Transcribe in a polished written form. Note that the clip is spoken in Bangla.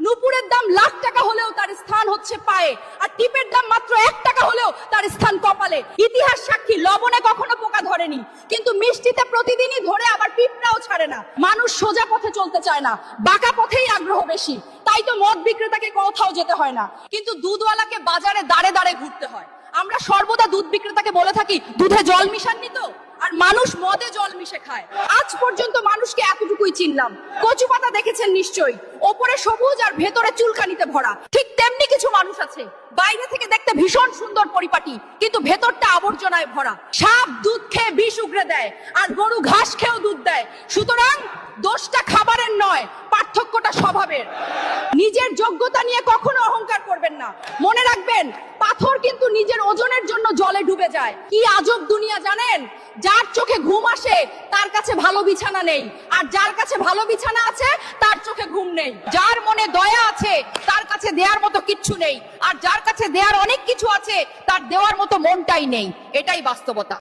নুপুরের দাম লাখ টাকা হলেও তার স্থান হচ্ছে পায়ে, আর টিপের দাম মাত্র 1 টাকা হলেও তার স্থান কপালে। ইতিহাস সাক্ষী, লবণে কখনো পোকা ধরেনি, কিন্তু মিষ্টিতে প্রতিদিনই ধরে, আবার পিঁপড়াও ছাড়ে না। মানুষ সোজা পথে চলতে চায় না, বাঁকা পথেই আগ্রহ বেশি। তাই তো মদ বিক্রেতাকে কোথাও যেতে হয় না, কিন্তু দুধওয়ালাকে বাজারে দাঁড়ে দাঁড়ে ঘুরতে হয়। আমরা সর্বদা দুধ বিক্রেতাকে বলে থাকি, দুধে জল মিশাননি তো? আর মানুষ মদে জল মিশে খায়। আজ পর্যন্ত মানুষকে এতটুকুই চিনলাম। কচু পাতা দেখেছেন নিশ্চয়ই, ওপরে সবুজ আর ভেতরে চুলকানিতে ভরা। ঠিক তেমনি কিছু মানুষ আছে, বাইরে থেকে দেখতে ভীষণ সুন্দর পরিপাটি, কিন্তু ভেতরটা আবর্জনায় ভরা। সাপ দুধ খেয়ে বিষ উগরে দেয়, আর গরু ঘাস খেয়েও দুধ দেয়। সুতরাং দোষটা খাবারের নয়, পার্থক্যটা স্বভাবের। নিজের যোগ্যতা নিয়ে কখনো অহংকার করবেন না। মনে রাখবেন, পাথর কিন্তু নিজের ওজনের জন্য জলে ডুবে যায়। কি আজব দুনিয়া জানেন? যার চোখে ঘুম আসে তার কাছে ভালো বিছানা নেই, আর যার কাছে ভালো বিছানা আছে তার চোখে ঘুম নেই। যার মনে দয়া আছে তার কাছে দেওয়ার মতো কিচ্ছু নেই, আর যার কাছে দেওয়ার অনেক কিছু আছে তার দেওয়ার মতো মনটাই নেই। এটাই বাস্তবতা।